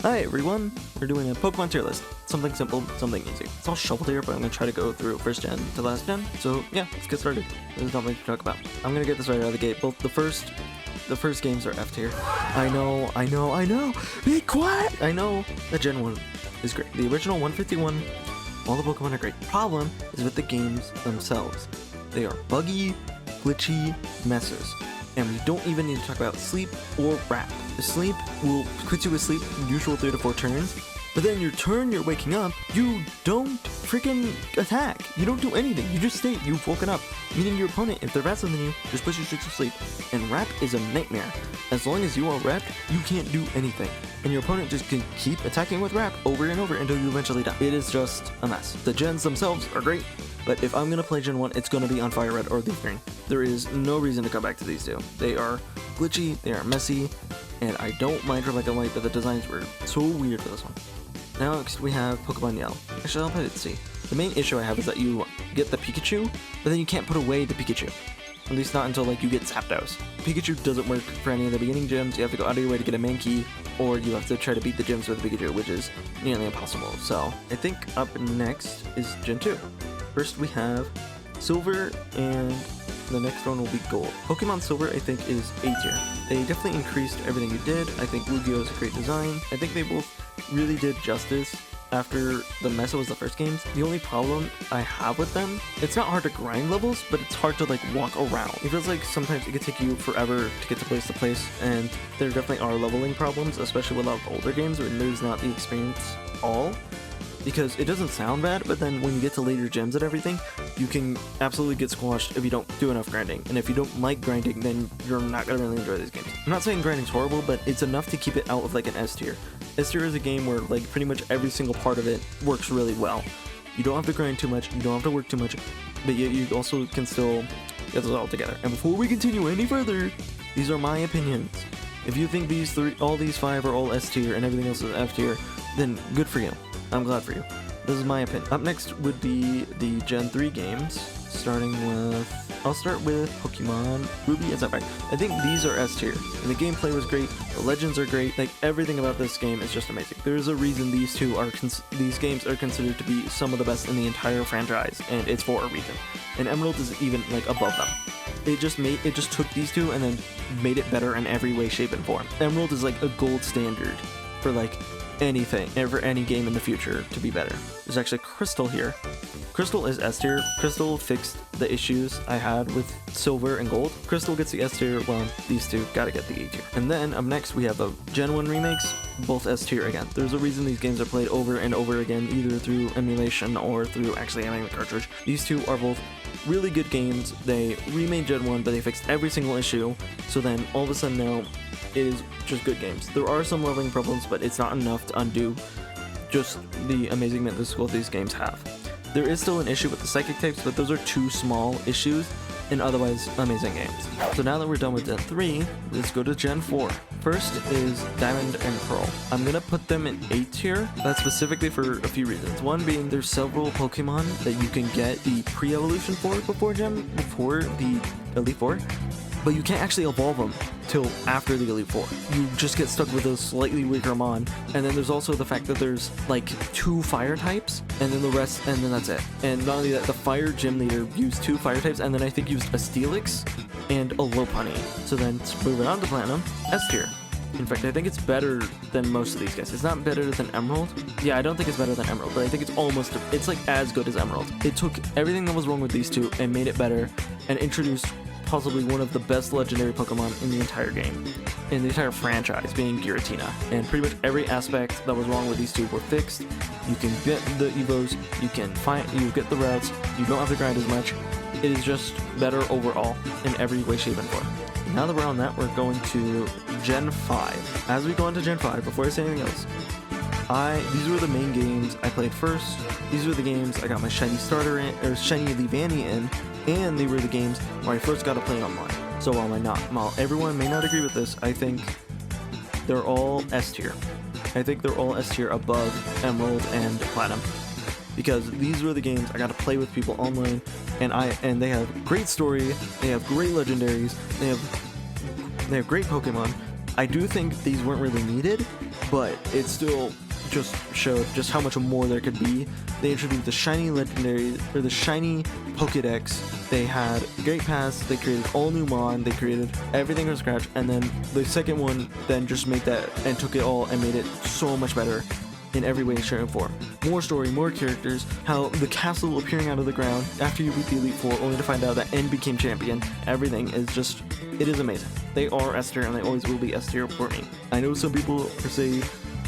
Hi everyone, we're doing a Pokemon tier list. Something simple, something easy. It's all shuffled here, but I'm going to try to go through first gen to last gen. So yeah, let's get started. There's not much to talk about. I'm going to get this right out of the gate. Both the first games are F tier. I know. Be quiet! I know that Gen 1 is great. The original 151, all the Pokemon are great. Problem is with the games themselves. They are buggy, glitchy messes. And we don't even need to talk about sleep or wrap. The sleep will put you asleep usual 3 to 4 turns, but then your turn you're waking up, you don't freaking attack. You don't do anything. You just stay. You've woken up. Meaning your opponent, if they're faster than you, just push you straight to sleep. And wrap is a nightmare. As long as you are wrapped, you can't do anything. And your opponent just can keep attacking with wrap over and over until you eventually die. It is just a mess. The gens themselves are great, but if I'm going to play Gen 1, it's going to be on Fire Red or Leaf Green. There is no reason to come back to these two. They are glitchy, they are messy, and I don't mind Rebecca White, but the designs were so weird for this one. Now next we have Pokemon Yellow. Actually, I'll put it C. The main issue I have is that you get the Pikachu, but then you can't put away the Pikachu. At least not until like you get Zapdos. Pikachu doesn't work for any of the beginning gyms. You have to go out of your way to get a Mankey, or you have to try to beat the gyms with Pikachu, which is nearly impossible. So I think up next is Gen 2. First we have Silver, and the next one will be Gold. Pokemon Silver, I think, is A tier. They definitely increased everything you did. I think Lugia is a great design. I think they both really did justice after the mess it was the first games. The only problem I have with them, it's not hard to grind levels, but it's hard to like walk around. It feels like sometimes it could take you forever to get to place, and there definitely are leveling problems, especially with a lot of older games when there's not the experience all. Because it doesn't sound bad, but then when you get to later gyms and everything, you can absolutely get squashed if you don't do enough grinding. And if you don't like grinding, then you're not going to really enjoy these games. I'm not saying grinding's horrible, but it's enough to keep it out of like an S tier. S tier is a game where like pretty much every single part of it works really well. You don't have to grind too much, you don't have to work too much, but yet you also can still get this all together. And before we continue any further, these are my opinions. If you think all these 5 are all S tier and everything else is F tier, then good for you. I'm glad for you. This is my opinion. Up next would be the Gen 3 games, I'll start with Pokemon Ruby and Sapphire. I think these are S tier, and the gameplay was great, the legends are great, like everything about this game is just amazing. There's a reason these games are considered to be some of the best in the entire franchise, and it's for a reason. And Emerald is even like above them. It just took these two and then made it better in every way, shape, and form. Emerald is like a gold standard for like anything, ever any game in the future to be better. There's actually Crystal here. Crystal is S tier. Crystal fixed the issues I had with Silver and Gold. Crystal gets the S tier, well, these two gotta get the A tier. And then up next we have the Gen 1 remakes, both S tier again. There's a reason these games are played over and over again, either through emulation or through actually having the cartridge. These two are both really good games. They remade Gen 1, but they fixed every single issue, so then all of a sudden now it is just good games. There are some leveling problems, but it's not enough to undo just the amazement that these games have. There is still an issue with the psychic types, but those are 2 small issues and otherwise amazing games. So now that we're done with Gen 3, let's go to Gen 4. First is Diamond and Pearl. I'm gonna put them in A tier. That's specifically for a few reasons. One being there's several Pokemon that you can get the pre-evolution for before the Elite Four, but you can't actually evolve them till after the Elite Four. You just get stuck with a slightly weaker Mon, and then there's also the fact that there's like 2 fire types, and then the rest, and then that's it. And not only that, the fire gym leader used 2 fire types, and then I think used a Steelix and a Lopunny. So then moving on to Platinum, S tier. In fact, I think it's better than most of these guys. It's not better than Emerald. Yeah, I don't think it's better than Emerald, but I think it's like as good as Emerald. It took everything that was wrong with these two and made it better, and introduced possibly one of the best legendary Pokemon in the entire game, in the entire franchise, being Giratina. And pretty much every aspect that was wrong with these two were fixed. You can get the Evos, you get the routes, you don't have to grind as much. It is just better overall in every way, shape, and form. Now that we're on that, we're going to Gen 5. As we go into Gen 5, before I say anything else, these were the main games I played first. These were the games I got my shiny starter in, or shiny Leavanny in, and they were the games where I first got to play online. So while everyone may not agree with this, I think they're all S tier. I think they're all S tier above Emerald and Platinum, because these were the games I got to play with people online, and they have great story, they have great legendaries, they have great Pokemon, I do think these weren't really needed, but it still just showed just how much more there could be. They introduced the shiny legendary, or the shiny Pokédex. They had Great Pass, they created all new Mon, they created everything from scratch, and then the second one then just made that and took it all and made it so much better in every way, shape, and form. More story, more characters, how the castle appearing out of the ground after you beat the Elite Four, only to find out that N became champion. Everything is just, it is amazing. They are S tier and they always will be S tier for me. I know some people say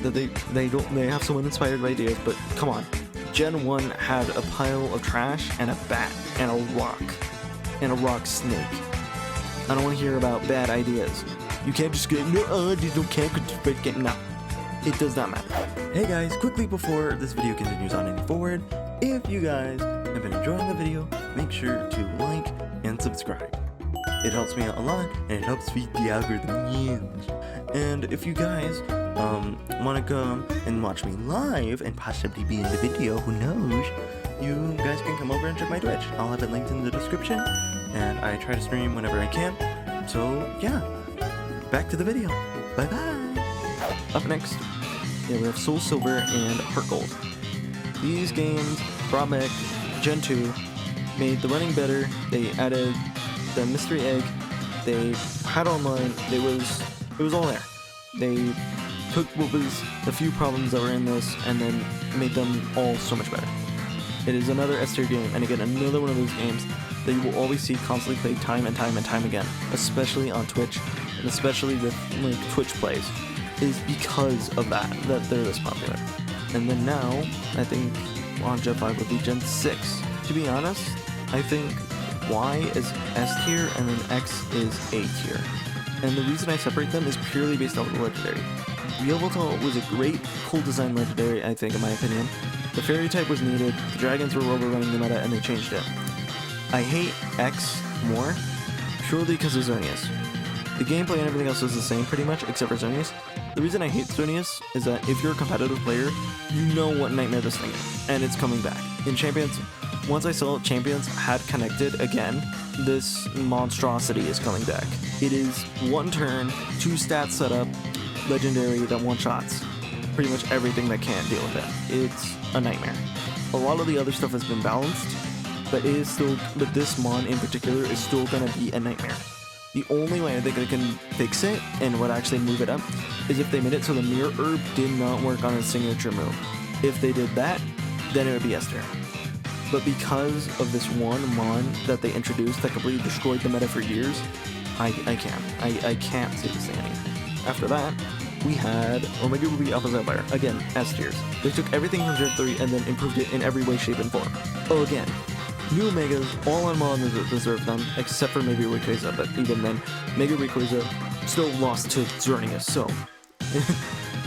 that they have some uninspired ideas, but come on. Gen 1 had a pile of trash and a bat and a rock snake. I don't want to hear about bad ideas. You can't just get, no, these don't count because it's a game. No, it does not matter. Hey guys, quickly before this video continues on any forward, if you guys have been enjoying the video, make sure to like and subscribe. It helps me out a lot, and it helps feed the algorithm. And if you guys want to come and watch me live and possibly be in the video, who knows, you guys can come over and check my Twitch. I'll have it linked in the description, and I try to stream whenever I can. So yeah, back to the video. Bye bye. Up next, we have Soul Silver and Heart Gold. These games brought back Gen 2, made the running better. They added the mystery egg. They had online. It was all there. They took what was the few problems that were in this and then made them all so much better. It is another S tier game, and again, another one of those games that you will always see constantly played time and time and time again, especially on Twitch, and especially with like Twitch plays, is because of that they're this popular. And then now, I think on Gen 5 would be Gen 6. To be honest, I think Y is S tier and then X is A tier. And the reason I separate them is purely based off of the legendary. Yveltal was a great, cool design legendary, I think, in my opinion. The fairy type was needed, the dragons were overrunning the meta, and they changed it. I hate X more, purely because of Xerneas. The gameplay and everything else is the same pretty much, except for Xerneas. The reason I hate Xerneas is that if you're a competitive player, you know what nightmare this thing is, and it's coming back. In Champions, once I saw Champions had connected again, this monstrosity is coming back. It is one turn, 2 stats setup, legendary that one-shots pretty much everything that can't deal with it. It's a nightmare. A lot of the other stuff has been balanced, but this Mon in particular is still gonna be a nightmare. The only way I think they can fix it and would actually move it up is if they made it so the Mirror Herb did not work on a signature move. If they did that, then it would be S tier. But because of this one Mon that they introduced that completely destroyed the meta for years, I can't see this thing anymore. After that, we had Omega Ruby Alpha Sapphire. Again, S tiers. They took everything from Gen 3 and then improved it in every way, shape, and form. Oh, again, new Omegas, all on Mon that deserve them, except for maybe Rayquaza, but even then, Mega Rayquaza still lost to Xerneas, so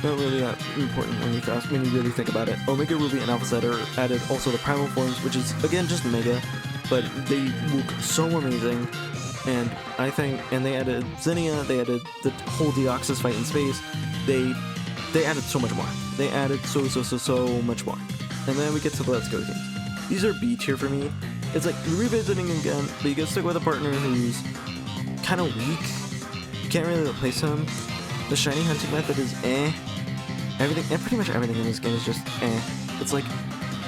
not really that important when you really think about it. Omega Ruby and Alpha Sapphire added also the Primal forms, which is, again, just Mega, but they look so amazing. And I think, and they added Zinnia, they added the whole Deoxys fight in space, they added so much more. They added so much more. And then we get to the Let's Go games. These are B tier for me. It's like revisiting again, but you get stuck with a partner who's kind of weak. You can't really replace him. The shiny hunting method is everything, and pretty much everything in this game is just It's like,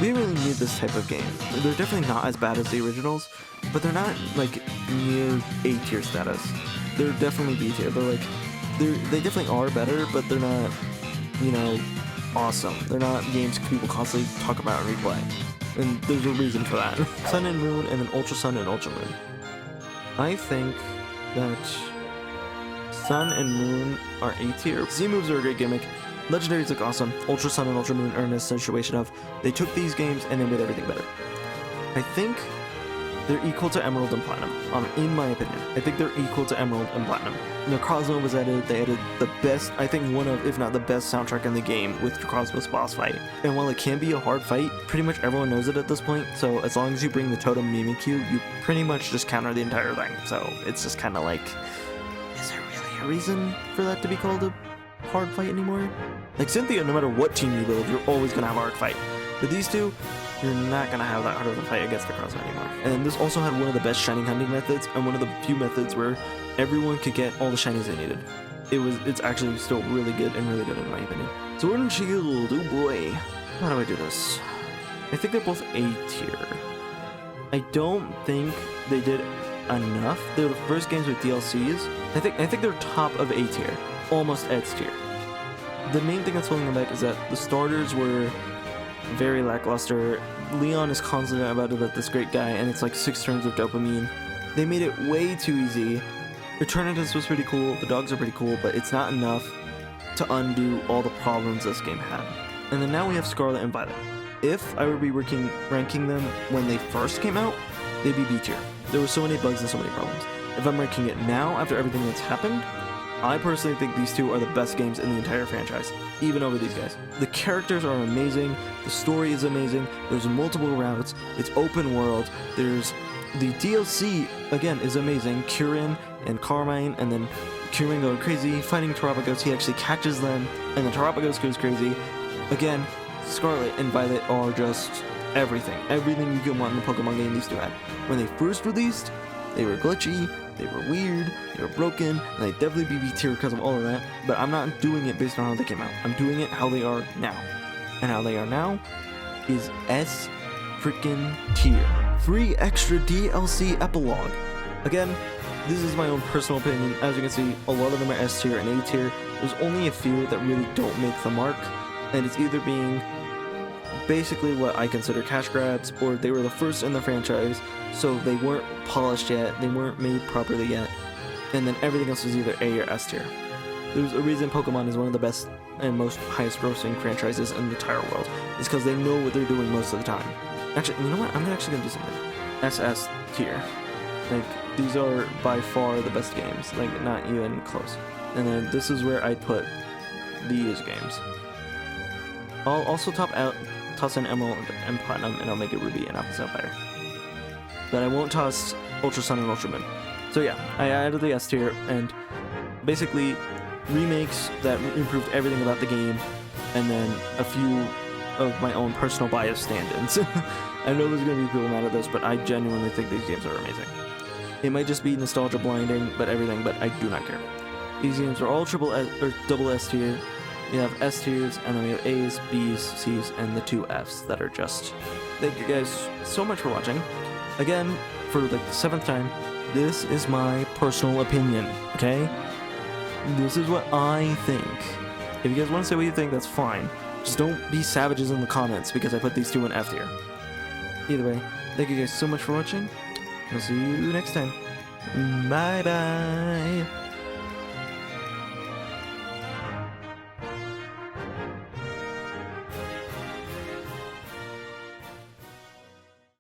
we really need this type of game. They're definitely not as bad as the originals, but they're not like near A tier status. They're definitely B tier. They definitely are better, but they're not, awesome. They're not games people constantly talk about and replay. And there's a reason for that. Sun and Moon, and then Ultra Sun and Ultra Moon. I think that Sun and Moon are A tier. Z moves are a great gimmick. Legendaries look awesome. Ultra Sun and Ultra Moon are in a situation of they took these games and they made everything better. I think they're equal to Emerald and Platinum, in my opinion. I think they're equal to Emerald and Platinum. Necrozma was added. They added the best, I think one of, if not the best soundtrack in the game with Necrozma's boss fight. And while it can be a hard fight, pretty much everyone knows it at this point. So as long as you bring the Totem Mimikyu, you pretty much just counter the entire thing. So it's just kind of like, is there really a reason for that to be called a hard fight anymore? Like Cynthia, no matter what team you build, you're always gonna have a hard fight. But these two, you're not gonna have that hard of a fight against the Necrozma anymore. And this also had one of the best shining hunting methods, and one of the few methods where everyone could get all the shinies they needed. it's actually still really good and really good in my opinion. Sword and Shield, oh boy. How do I do this? I think they're both A tier. I don't think they did enough. They're the first games with DLCs. I think they're top of A tier, almost S tier. The main thing that's holding them back is that the starters were very lackluster. Leon is constantly about to let this great guy, and it's like 6 turns of dopamine. They made it way too easy. Eternatus was pretty cool, the dogs are pretty cool, but it's not enough to undo all the problems this game had. And then now we have Scarlet and Violet. If I would be ranking them when they first came out, they'd be B tier. There were so many bugs and so many problems. If I'm ranking it now, after everything that's happened, I personally think these two are the best games in the entire franchise, even over these guys. The characters are amazing, the story is amazing, there's multiple routes, it's open world, there's the DLC, again, is amazing. Kirin and Carmine, and then Kirin going crazy, fighting Terapagos, he actually catches them, and then Terapagos goes crazy. Again, Scarlet and Violet are just everything. Everything you can want in the Pokemon game these two had. When they first released, they were glitchy, they were weird, they were broken, and they'd definitely be B tier because of all of that, but I'm not doing it based on how they came out. I'm doing it how they are now. And how they are now is S freaking tier. Free extra DLC epilogue. Again, this is my own personal opinion. As you can see, a lot of them are S tier and A tier. There's only a few that really don't make the mark, and it's either being basically what I consider cash grabs, or they were the first in the franchise, so they weren't polished yet, they weren't made properly yet, and then everything else is either A or S tier. There's a reason Pokemon is one of the best and most highest grossing franchises in the entire world. It's because they know what they're doing most of the time. Actually, you know what? I'm actually gonna do something. SS tier. Like, these are by far the best games. Like, not even close. And then this is where I put these games. I'll also toss in Emerald and Platinum, and I'll make it Ruby and Alpha Sapphire. But I won't toss Ultra Sun and Ultra Moon. So yeah, I added the S tier, and basically remakes that improved everything about the game, and then a few of my own personal bias stand-ins. I know there's gonna be people mad at this, but I genuinely think these games are amazing. It might just be nostalgia blinding, but I do not care. These games are all triple S or double S tier. We have S tiers, and then we have A's, B's, C's, and the 2 F's that are just... Thank you guys so much for watching. Again, for like the 7th time, this is my personal opinion, okay? This is what I think. If you guys want to say what you think, that's fine. Just don't be savages in the comments because I put these 2 in F tier. Either way, thank you guys so much for watching. I'll see you next time. Bye bye.